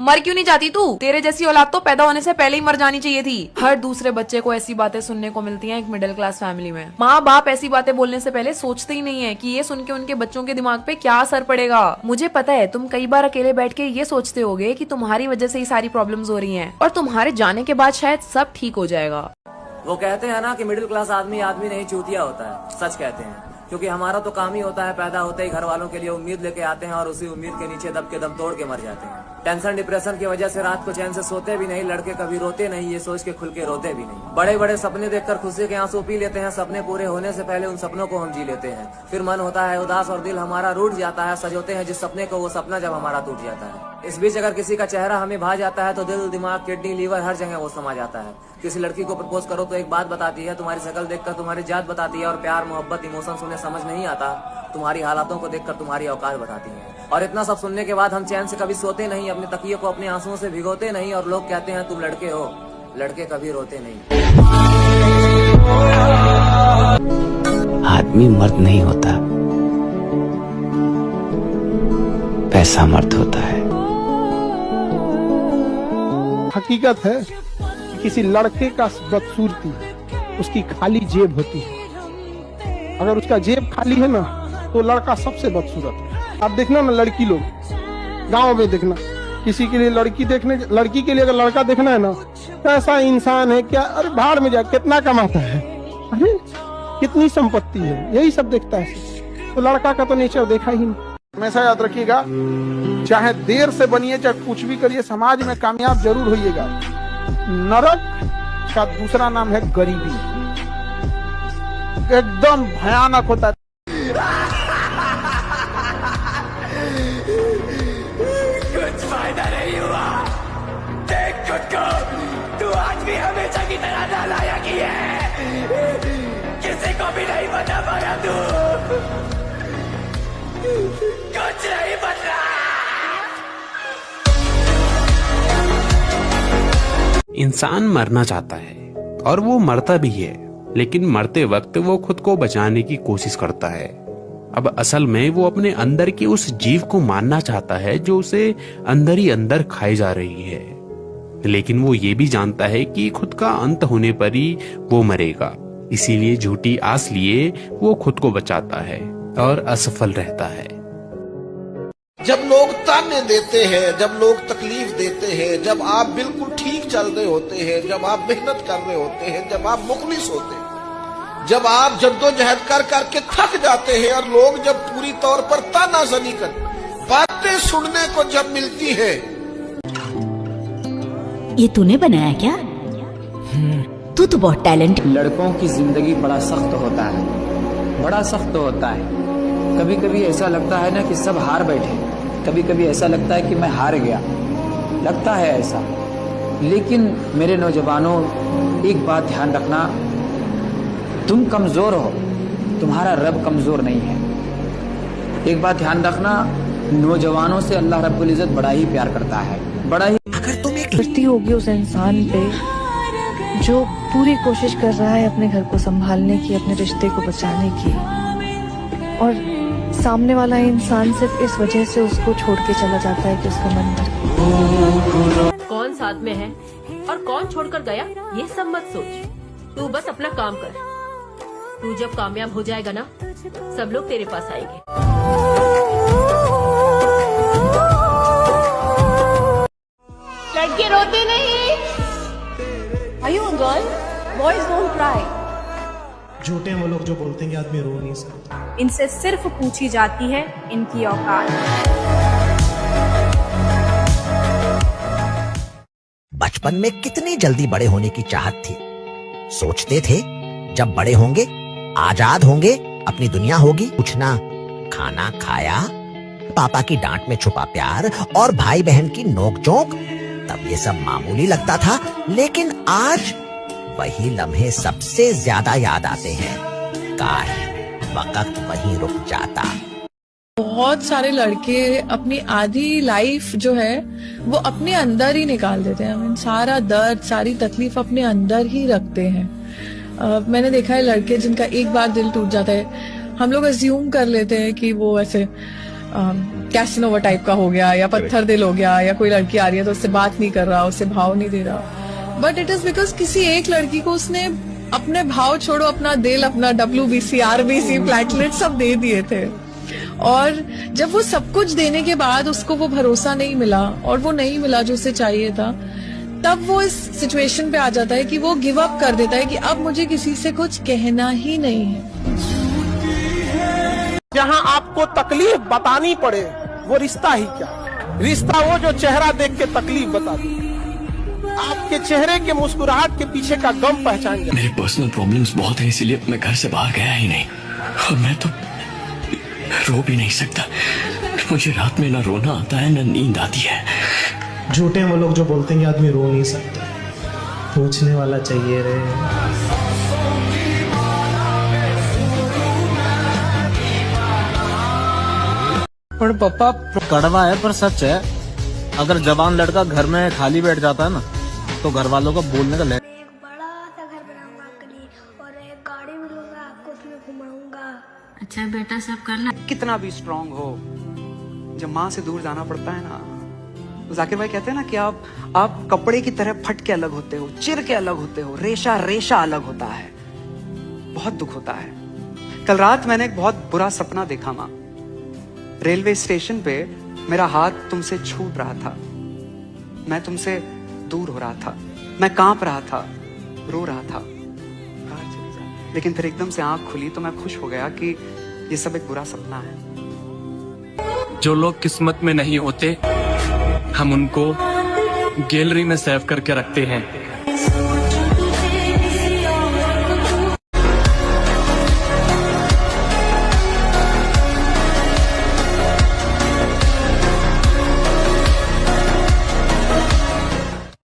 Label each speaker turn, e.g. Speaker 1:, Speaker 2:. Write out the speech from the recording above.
Speaker 1: मर क्यों नहीं जाती तू? तेरे जैसी औलाद तो पैदा होने से पहले ही मर जानी चाहिए थी। हर दूसरे बच्चे को ऐसी बातें सुनने को मिलती हैं एक मिडिल क्लास फैमिली में। माँ बाप ऐसी बातें बोलने से पहले सोचते ही नहीं है कि ये सुन के उनके बच्चों के दिमाग पे क्या असर पड़ेगा। मुझे पता है तुम कई बार अकेले बैठ के ये सोचते होगे कि तुम्हारी वजह से ही सारी प्रॉब्लम्स हो रही हैं और तुम्हारे जाने के बाद शायद सब ठीक हो जाएगा।
Speaker 2: वो कहते हैं ना कि मिडिल क्लास आदमी नहीं चूतिया होता है। सच कहते हैं, क्योंकि हमारा तो काम ही होता है पैदा होते ही घर वालों के लिए उम्मीद लेके आते हैं और उसी उम्मीद के नीचे दब के दम तोड़ के मर जाते हैं। टेंशन डिप्रेशन की वजह से रात को चैन से सोते भी नहीं, लड़के कभी रोते नहीं, ये सोच के खुल के रोते भी नहीं। बड़े बड़े सपने देखकर खुशी के आंसू पी लेते हैं, सपने पूरे होने से पहले उन सपनों को हम जी लेते हैं। फिर मन होता है उदास और दिल हमारा रूठ जाता है, सजोते हैं जिस सपने को वो सपना जब हमारा टूट जाता है। इस बीच अगर किसी का चेहरा हमें भा जाता है तो दिल दिमाग किडनी लीवर हर जगह वो समा जाता है। किसी लड़की को प्रपोज करो तो एक बात बताती है, तुम्हारी शक्ल देखकर तुम्हारी जात बताती है, और प्यार मोहब्बत इमोशंस उन्हें समझ नहीं आता, तुम्हारी हालातों को देखकर तुम्हारी औकात बताती है। और इतना सब सुनने के बाद हम चैन से कभी सोते नहीं, अपने तकिए को अपने आंसुओं से भिगोते नहीं, और लोग कहते हैं तुम लड़के हो, लड़के कभी रोते नहीं।
Speaker 3: आदमी मर्द नहीं होता, पैसा मर्द होता है।
Speaker 4: हकीकत है कि किसी लड़के का बदसूरती उसकी खाली जेब होती है। अगर उसका जेब खाली है ना तो लड़का सबसे बदसूरत है। आप देखना ना, लड़की लोग गांव में देखना, किसी के लिए लड़की के लिए अगर लड़का देखना है ना, कैसा इंसान है, क्या, अरे भाड़ में जा, कितना कमाता है, अरे कितनी संपत्ति है, यही सब देखता है। तो लड़का का तो नेचर देखा ही नहीं। हमेशा याद रखिएगा, चाहे देर से बनिए चाहे कुछ भी करिए, समाज में कामयाब जरूर होइएगा। नरक का दूसरा नाम है गरीबी। एकदम भयानक होता है।
Speaker 5: कुछ फायदा नहीं हुआ, देख खुद को, तू आज भी हमेशा की तरह नालायक ही है, किसी को भी नहीं बता पाया तू, कुछ नहीं बदला।
Speaker 6: इंसान मरना चाहता है और वो मरता भी है, लेकिन मरते वक्त वो खुद को बचाने की कोशिश करता है। अब असल में वो अपने अंदर की उस जीव को मारना चाहता है जो उसे अंदर ही अंदर खाई जा रही है, लेकिन वो ये भी जानता है कि खुद का अंत होने पर ही वो मरेगा। इसीलिए झूठी आस लिए वो खुद को बचाता है और असफल रहता है।
Speaker 7: जब लोग ताने देते हैं, जब लोग तकलीफ देते हैं, जब आप बिल्कुल ठीक चल रहे होते हैं, जब आप मेहनत कर रहे होते हैं, जब आप मुखलिस होते हैं, जब आप जद्दोजहद कर करके थक जाते हैं, और लोग जब पूरी तौर पर तानाज़नी कर बातें सुनने को जब मिलती है।
Speaker 8: ये तूने बनाया क्या? तू तो बहुत टैलेंट।
Speaker 9: लड़कों की जिंदगी बड़ा सख्त होता है, बड़ा सख्त होता है। कभी कभी ऐसा लगता है ना कि सब हार बैठे, कभी कभी ऐसा लगता है कि मैं हार गया, लगता है ऐसा। लेकिन मेरे नौजवानों, एक बात ध्यान रखना, तुम कमजोर हो, तुम्हारा रब कमजोर नहीं है। एक बात ध्यान रखना, नौजवानों से अल्लाह रब्बुल इज्जत बड़ा ही प्यार करता है, बड़ा ही।
Speaker 10: अगर तुम एक दृष्टि होगी उस इंसान पे जो पूरी कोशिश कर रहा है अपने घर को संभालने की, अपने रिश्ते को बचाने की, और सामने वाला इंसान सिर्फ इस वजह से उसको छोड़ के चला जाता है कि उसका मन भर।
Speaker 11: कौन साथ में है और कौन छोड़कर गया ये सब मत सोच, तू बस अपना काम कर। तू जब कामयाब हो जाएगा ना, सब लोग तेरे पास आएंगे।
Speaker 12: लड़के रोते नहीं। Are you a girl? Boys don't cry.
Speaker 13: झूठे वो लोग जो बोलते हैं कि आदमी रो नहीं सकता।
Speaker 12: इनसे सिर्फ पूछी जाती है इनकी औकात।
Speaker 14: बचपन में कितनी जल्दी बड़े होने की चाहत थी। सोचते थे जब बड़े होंगे, आजाद होंगे, अपनी दुनिया होगी, कुछ ना खाना खाया, पापा की डांट में छुपा प्यार और भाई बहन की नोकझोंक, तब ये सब मामूली लगता था। लेकिन आज वही लम्हे सबसे ज्यादा याद आते हैं। काश वक्त वहीं रुक जाता।
Speaker 10: बहुत सारे लड़के अपनी आधी लाइफ जो है वो अपने अंदर ही निकाल देते हैं। सारा दर्द, सारी तकलीफ अपने अंदर ही रखते हैं। मैंने देखा है लड़के जिनका एक बार दिल टूट जाता है, हम लोग अज्यूम कर लेते हैं कि वो ऐसे
Speaker 12: कैसिनोवा टाइप का हो गया, या पत्थर दिल हो गया, या कोई लड़की आ रही है तो उससे बात नहीं कर रहा, उससे भाव नहीं दे रहा। बट इट इज बिकॉज किसी एक लड़की को उसने अपने भाव छोड़ो, अपना दिल, अपना WBC, RBC, प्लेटलेट सब दे दिए थे। और जब वो सब कुछ देने के बाद उसको वो भरोसा नहीं मिला और वो नहीं मिला जो उसे चाहिए था, तब वो इस सिचुएशन पे आ जाता है कि वो गिव अप कर देता है कि अब मुझे किसी से कुछ कहना ही नहीं है।
Speaker 4: जहाँ आपको तकलीफ बतानी पड़े वो रिश्ता ही क्या, रिश्ता वो जो चेहरा देख के तकलीफ बता दे, आपके चेहरे के मुस्कुराहट के पीछे का गम पहचान जाए।
Speaker 15: मेरे पर्सनल प्रॉब्लम्स बहुत हैं, इसीलिए मैं घर से बाहर गया ही नहीं, और मैं तो रो भी नहीं सकता। मुझे रात में ना रोना आता है ना नींद आती है।
Speaker 13: झूठे वो लोग जो बोलते हैं कि आदमी रो नहीं सकता, पूछने वाला चाहिए रे।
Speaker 2: पर पापा कड़वा है पर सच है, अगर जवान लड़का घर में खाली बैठ जाता है ना तो घर वालों को बोलने का
Speaker 16: एक बड़ा सा घर बनाऊंगा आपके लिए और एक गाड़ी भी लूंगा, आपको उसमें घुमाऊंगा।
Speaker 8: अच्छा बेटा सब करना।
Speaker 17: कितना भी स्ट्रांग हो, जब माँ से दूर जाना पड़ता है ना, तो जाकिर भाई कहते हैं ना कि आप कपड़े की तरह फट के अलग होते हो, चिर के अलग होते हो, रेशा रेशा अलग होता है। बहुत दुख होता है। कल रात मैंने एक बहुत बुरा सपना देखा माँ। रेलवे स्टेशन पे मेरा हाथ तुमसे छूट रहा था, मैं तुमसे दूर हो रहा था, मैं कांप रहा था, रो रहा था, बाहर चली जा। लेकिन फिर एकदम से आंख खुली तो मैं खुश हो गया कि ये सब एक बुरा सपना है।
Speaker 15: जो लोग किस्मत में नहीं होते हम उनको गैलरी में सेव करके रखते हैं।